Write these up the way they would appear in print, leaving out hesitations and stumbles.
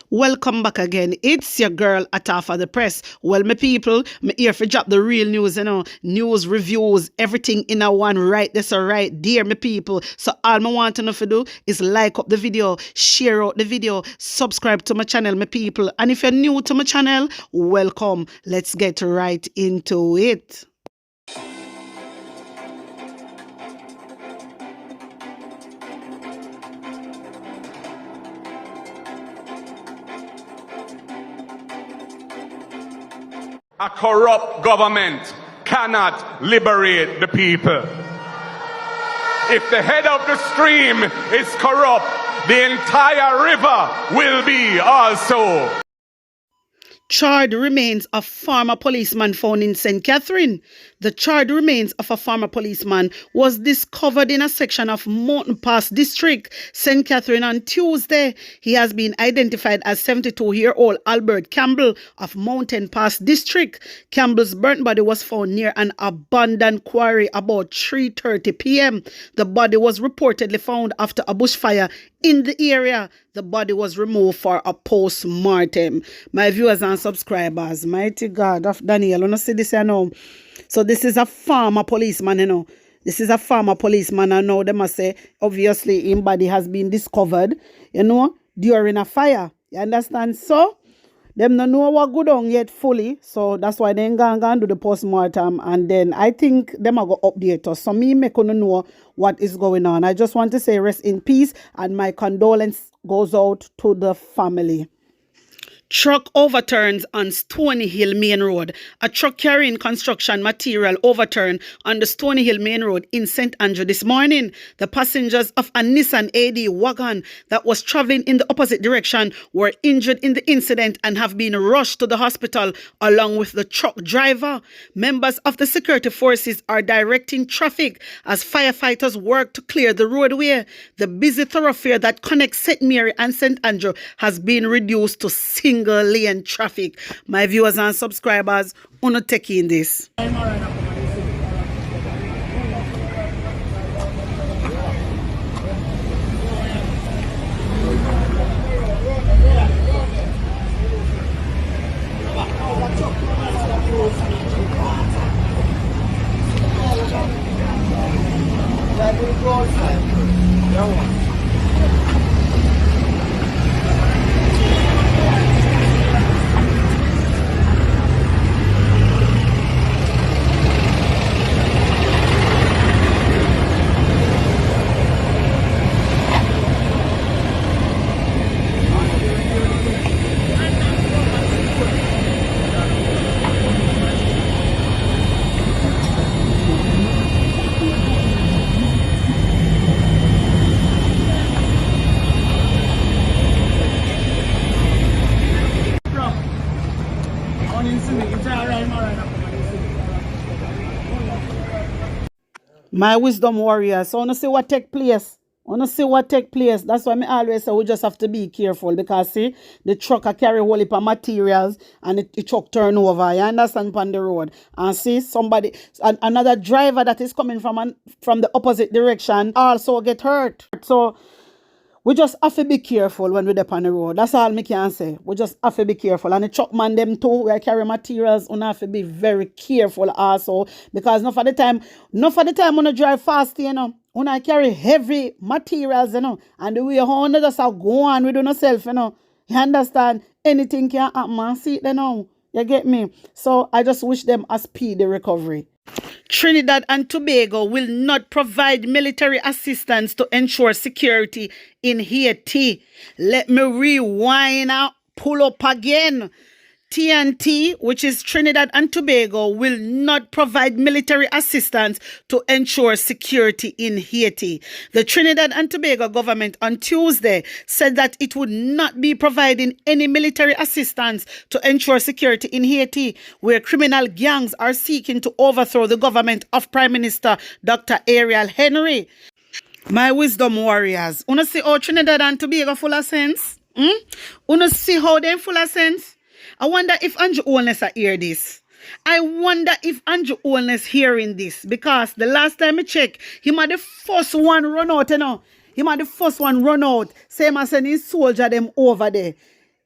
Welcome back again. It's your girl Atafa the Press. Well, my people, me here for drop the real news, news, reviews, everything in a one right. That's all right, dear my people. So all I want to know to do is like up the video, share out the video, subscribe to my channel, my people. And if you're new to my channel, welcome. Let's get right into it. A corrupt government cannot liberate the people. If the head of the stream is corrupt, the entire river will be also. Charred remains of former policeman found in St. Catherine. The charred remains of a former policeman was discovered in a section of Mountain Pass District, St. Catherine on Tuesday. He has been identified as 72-year-old Albert Campbell of Mountain Pass District. Campbell's burnt body was found near an abandoned quarry about 3:30 p.m. The body was reportedly found after a bushfire in the area. The body was removed for a post-mortem. My viewers and subscribers, mighty God of Daniel, you know, see this, So this is a former policeman, This is a former policeman, and now they must say, obviously, his body has been discovered, during a fire. You understand? So, them don't know what good on yet fully, so that's why they ain't gonna do the post-mortem, and then I think them are going to update us. So me make know what is going on. I just want to say rest in peace, and my condolence goes out to the family. Truck overturns on Stony Hill Main Road. A truck carrying construction material overturned on the Stony Hill Main Road in St. Andrew this morning. The passengers of a Nissan AD wagon that was traveling in the opposite direction were injured in the incident and have been rushed to the hospital along with the truck driver. Members of the security forces are directing traffic as firefighters work to clear the roadway. The busy thoroughfare that connects St. Mary and St. Andrew has been reduced to single lane traffic. My viewers and subscribers, wanna take in this. My wisdom warriors, so I want to see what take place. That's why I always say we just have to be careful, because see, the truck carry whole heap of materials and the truck turn over. You understand, on the road. And see somebody, another driver that is coming from the opposite direction also get hurt. So we just have to be careful when we're on the road. That's all I can say. We just have to be careful. And the truck man them too, we carry materials, we have to be very careful also. Because not for the time when I drive fast, when I carry heavy materials, and the way how they just go on with yourself, You understand? Anything can happen, man. See it now. You get me? So I just wish them a speedy recovery. Trinidad and Tobago will not provide military assistance to ensure security in Haiti. Let me rewind and pull up again. TNT, which is Trinidad and Tobago, will not provide military assistance to ensure security in Haiti. The Trinidad and Tobago government on Tuesday said that it would not be providing any military assistance to ensure security in Haiti, where criminal gangs are seeking to overthrow the government of Prime Minister Dr. Ariel Henry. My wisdom warriors, wanna see how Trinidad and Tobago full of sense? Wanna see how they full of sense? I wonder if Andrew Holness hear this. I wonder if Andrew Holness hearing this, because the last time I checked, he had the first one run out, He had the first one run out. Same as any soldier them over there.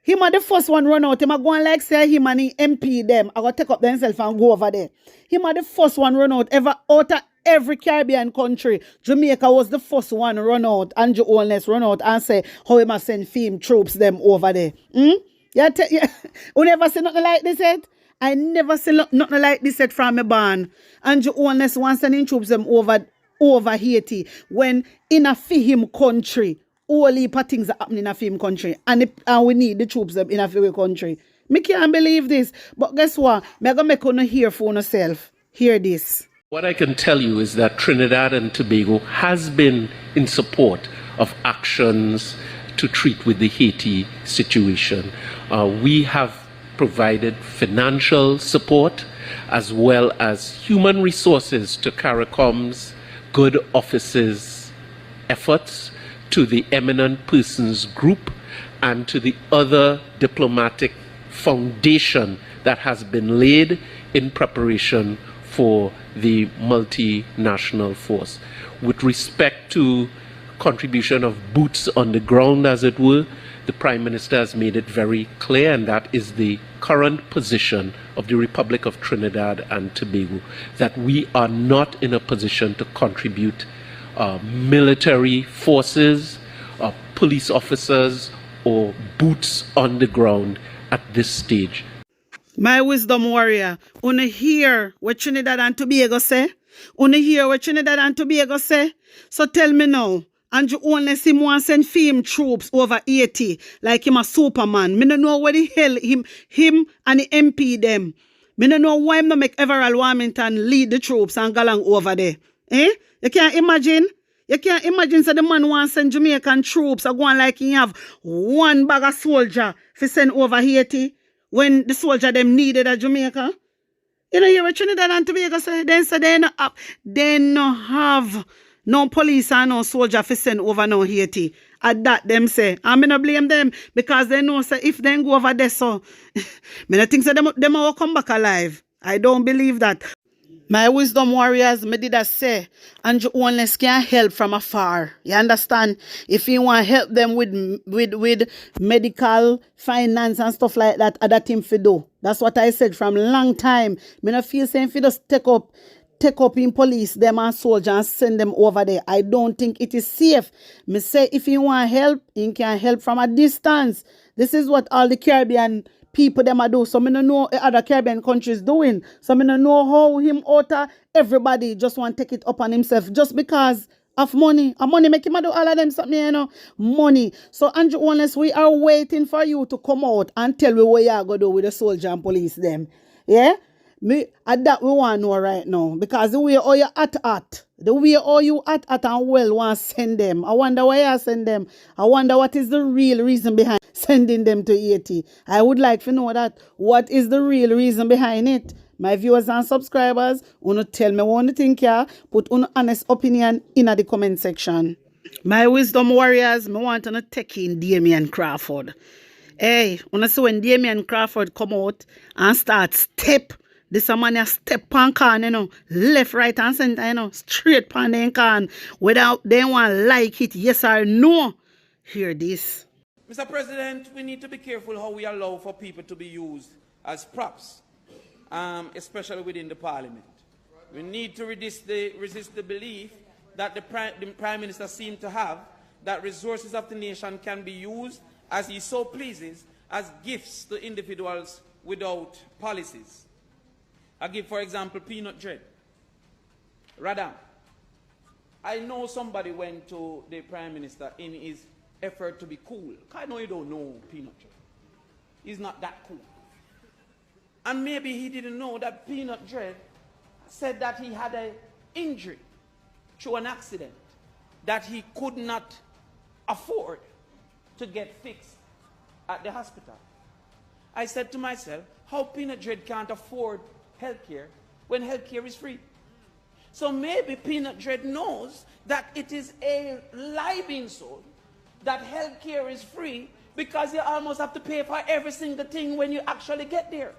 Him are the first one run out. Him a go and like say him and he MP them. I go take up themselves and go over there. Him are the first one run out ever out of every Caribbean country. Jamaica was the first one run out. Andrew Holness run out and say how he must send film troops them over there. Yeah, you never see nothing like this yet? I never see nothing like this yet from my barn. Andrew Holness wants sending troops them over Haiti when in a him country. All heap of things are happening in a film country. And we need the troops in a film country. Me can't believe this. But guess what? I'm going to make you hear for yourself. Hear this. What I can tell you is that Trinidad and Tobago has been in support of actions to treat with the Haiti situation. We have provided financial support as well as human resources to CARICOM's good offices efforts, to the Eminent Persons Group, and to the other diplomatic foundation that has been laid in preparation for the multinational force. With respect to contribution of boots on the ground, as it were, the Prime Minister has made it very clear, and that is the current position of the Republic of Trinidad and Tobago, that we are not in a position to contribute military forces, police officers, or boots on the ground at this stage. My wisdom warrior, wanna hear what Trinidad and Tobago say? Wanna hear what Trinidad and Tobago say? So tell me now, Andrew Holness him want send film troops over Haiti like him a Superman. Me no know where the hell him and the MP them. Me no know why him no make Everall Warmington lead the troops and go along over there. You can't imagine? You can't imagine so the man wants send Jamaican troops or go on like he have one bag of soldier to send over Haiti when the soldier them needed at Jamaica. You know, hear what Trinidad and Tobago say? Then say they no have no police and no soldier to send over no Haiti. At that them say. I'm not blame them because they know say if they go over there so me not think say them will come back alive. I don't believe that. My wisdom warriors, me did I say, Andrew Holness can help from afar. You understand? If you want to help them with medical, finance and stuff like that, other thing for do. That's what I said from long time. Me not feel saying if you just take up in police, them and soldiers and send them over there. I don't think it is safe. Me say if you want help, you can help from a distance. This is what all the Caribbean people them a do. So me no know other Caribbean countries doing. So me no know how him outer everybody just want to take it up on himself just because of money. And money make him a do all of them something, you know. Money. So Andrew Holness, we are waiting for you to come out and tell me what you are going to do with the soldier and police them. Yeah? At that we want to know right now. Because the way all you at, the way all you at and well want to send them. I wonder why you send them. I wonder what is the real reason behind sending them to Haiti. I would like to know that. What is the real reason behind it? My viewers and subscribers, wanna tell me what you think here. Put an honest opinion in the comment section. My wisdom warriors, I want to take in Damion Crawford. Hey, when I see when Damion Crawford come out and start step, this a man a step pan can, you know, left, right and center, you know, straight pan then can, without they want like it, yes or no. Hear this. Mr. President, we need to be careful how we allow for people to be used as props, especially within the Parliament. We need to resist the belief that the Prime Minister seems to have, that resources of the nation can be used as he so pleases as gifts to individuals without policies. I give, for example, peanut dread. Radam, I know somebody went to the Prime Minister in his effort to be cool. I know you don't know peanut dread. He's not that cool. And maybe he didn't know that peanut dread said that he had an injury through an accident that he could not afford to get fixed at the hospital. I said to myself, how peanut dread can't afford healthcare when healthcare is free? So maybe peanut dread knows that it is a lie being sold, that healthcare is free, because you almost have to pay for every single thing when you actually get there.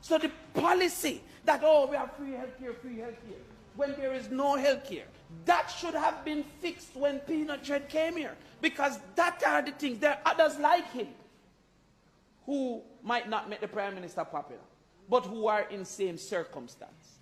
So the policy that, oh, we have free healthcare, when there is no healthcare, that should have been fixed when peanut dread came here, because that are the things. There are others like him who might not make the Prime Minister popular, but who are in same circumstance.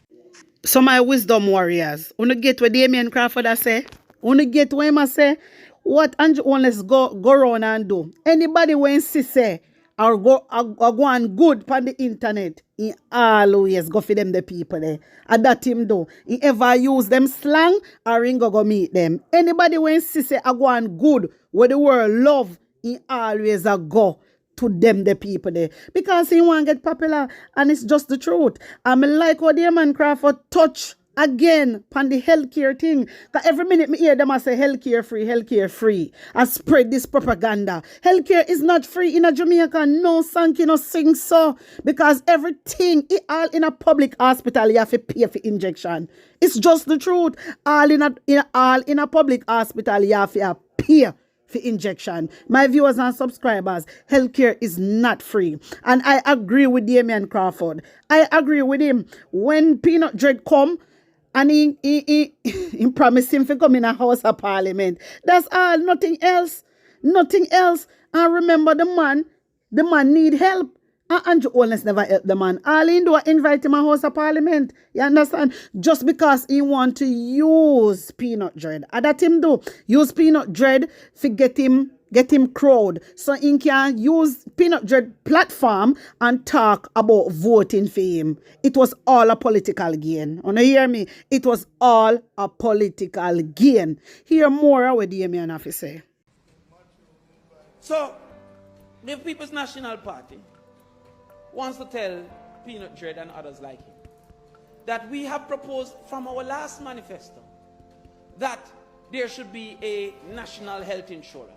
So my wisdom warriors, wanna get what Damion Crawford I say? Wanna get what him I say? What Andrew let's go around and do? Anybody when insist say or go on good on the internet, he always go for them the people there. And that him do. He ever use them slang or he go meet them. Anybody when insist say I go on good where the world love, he always a go to them the people there. Because he want to get popular and it's just the truth. I like what Damion Crawford touch again on the healthcare thing. Because every minute me hear them I say healthcare free, healthcare free. I spread this propaganda. Healthcare is not free in a Jamaica. No Sanky, no sing so. Because everything, it all in a public hospital, you have to pay for injection. It's just the truth. All in a public hospital, you have to pay for injection. My viewers and subscribers, healthcare is not free. And I agree with Damion Crawford. I agree with him. When Peanut Dread come, and he promised him to come in a House of Parliament. That's all. Nothing else. Nothing else. And remember the man need help. And Andrew Holness never helped the man. All he do is invite him a House of Parliament. You understand? Just because he want to use Peanut Dread. And that him do. Use Peanut Dread to get him crowd. So he can use Peanut Dread platform and talk about voting for him. It was all a political gain. You hear me? It was all a political gain. Hear more of what Damion have to say. So, the People's National Party wants to tell Peanut Dread and others like him that we have proposed from our last manifesto that there should be a national health insurance.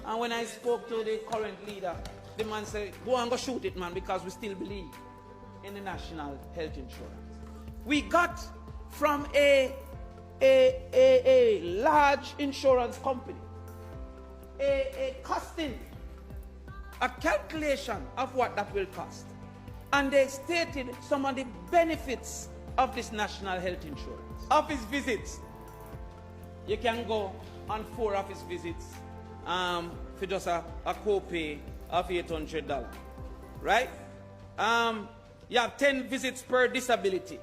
And when I spoke to the current leader, the man said, go and go shoot it, man, because we still believe in the national health insurance. We got from a large insurance company a costing, a calculation of what that will cost. And they stated some of the benefits of this national health insurance. Office visits. You can go on 4 office visits for just a co-pay of $800. Right? You have 10 visits per disability.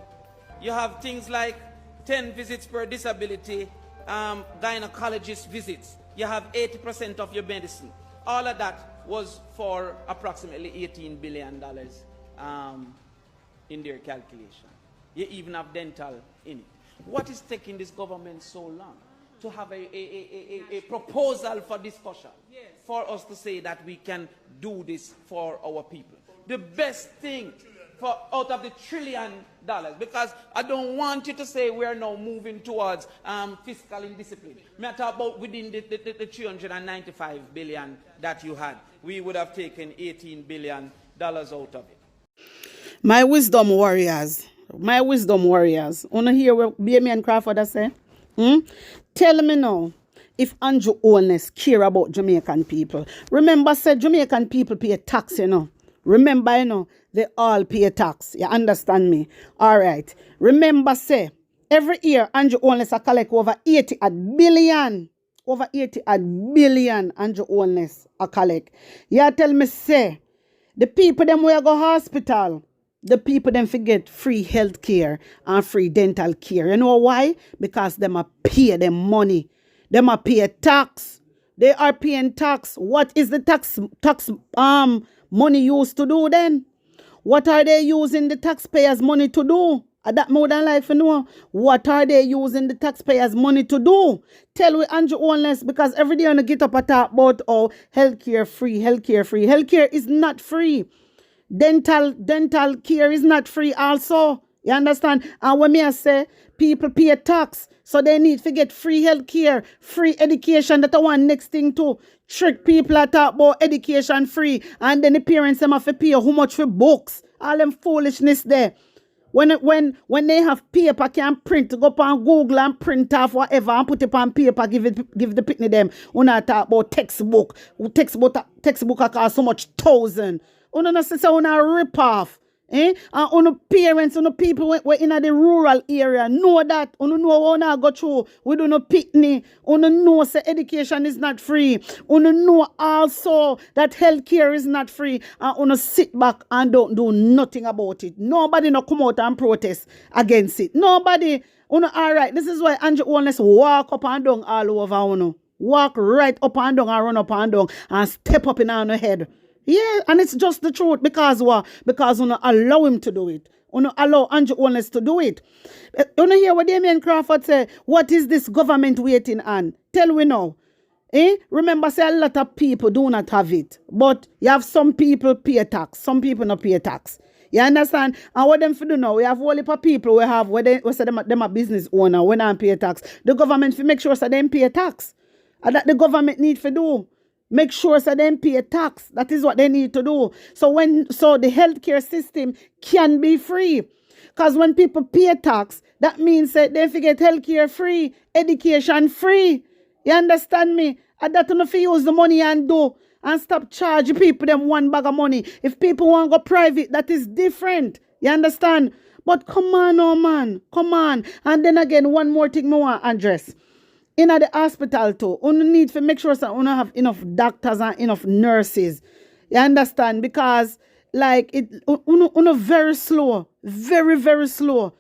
You have things like 10 visits per disability, gynecologist visits. You have 80% of your medicine. All of that was for approximately $18 billion in their calculation. You even have dental in it. What is taking this government so long to have a proposal for discussion? Yes. For us to say that we can do this for our people? The best thing for out of the $1 trillion, because I don't want you to say we are now moving towards fiscal indiscipline. I talk about within the $395 billion that you had, we would have taken $18 billion out of it. My wisdom warriors, wanna hear what Damion Crawford say? Tell me now, if Andrew Holness care about Jamaican people. Remember, said Jamaican people pay tax, you know. Remember, you know, they all pay tax. You understand me? All right. Remember, say, every year, Andrew Holness collect over 80 billion. Over 80 billion Andrew Holness collect. You tell me, say, the people them where go hospital, the people them forget free health care and free dental care. You know why? Because them are pay them money. Them are pay tax. They are paying tax. What is the tax money used to do then? What are they using the taxpayers' money to do? That more than life, you know. What are they using the taxpayers' money to do? Tell me, Andrew Holness, because every day I get up and talk about healthcare free. Healthcare is not free. Dental care is not free also. You understand? And when I say people pay tax, so they need to get free health care, free education. That's the one next thing to trick people that talk about education free. And then the parents them have to pay how much for books. All them foolishness there. When they have paper can print, go up on Google and print off whatever and put it on paper, give the pitney them. When I talk about textbook cost so much $1,000. Una say una rip off. And on parents, on people who in the rural area know that. On know how to go through. We do not pitney. On know say education is not free. On know also that healthcare is not free. And on sit back and don't do nothing about it. Nobody no come out and protest against it. Nobody. All right. This is why Andrew Holness walk up and down all over. Walk right up and down and run up and down and step up in our head. Yeah, and it's just the truth. Because what? Because we don't allow him to do it. We don't allow Andrew Holness to do it. You don't hear what Damion Crawford say? What is this government waiting on? Tell we now. Remember, say a lot of people do not have it. But you have some people pay tax. Some people not pay tax. You understand? And what them for do now? We have all the people we have where they say them a business owner when they pay tax. The government for make sure that they pay tax. And that the government need to do. Make sure that they pay tax. That is what they need to do. So the healthcare system can be free. Because when people pay tax, that means that they get healthcare free, education free. You understand me? And that enough use the money and do. And stop charging people them one bag of money. If people want to go private, that is different. You understand? But come on, oh man. Come on. And then again, one more thing I want to address. In the hospital too, you need to make sure that you have enough doctors and enough nurses. You understand? Because like you very slow. Very, very slow.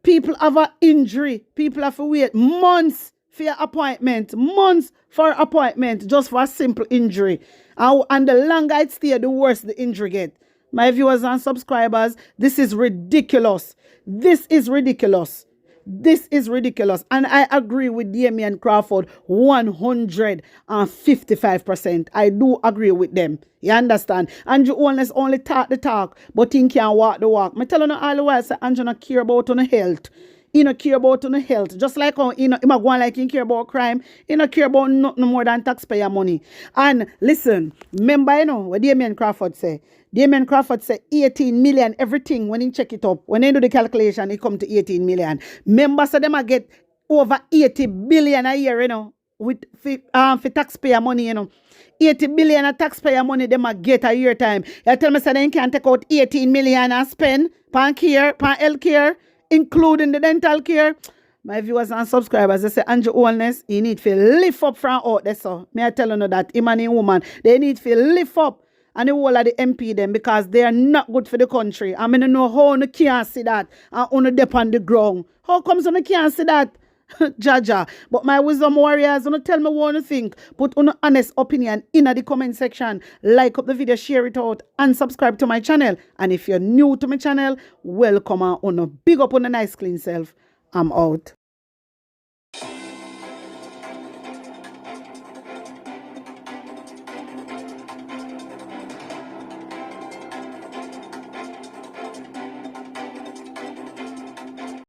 People have an injury. People have to wait months for your appointment. Months for appointment just for a simple injury. And the longer it stays, the worse the injury gets. My viewers and subscribers, this is ridiculous. This is ridiculous. This is ridiculous. And I agree with Damion Crawford 155%. I do agree with them. You understand? Andrew Holness only talk the talk, but he can't walk the walk. I tell you all the while, say Andrew not care about on health. He not care about on health. Just like how he go on like he care about crime. He not care about nothing more than taxpayer money. And listen, remember what Damion Crawford say? Damion Crawford said 18 million everything when he check it up. When they do the calculation, it come to 18 million. Members of them are get over 80 billion a year, with for taxpayer money, 80 billion of taxpayer money them a get a year time. You tell me say they can take out 18 million and spend pan care, pan health care, including the dental care. My viewers and subscribers, they say Andrew Holness, he need to lift up from out there. So me I tell you that him and his woman, they need to lift up. And the whole of the MP them because they are not good for the country. I mean, know how you can't see that and on the on the ground. How comes you can't see that? Jaja. But my wisdom warriors, you tell me what you think. Put an honest opinion in the comment section. Like up the video, share it out, and subscribe to my channel. And if you're new to my channel, welcome on a big up on a nice clean self. I'm out.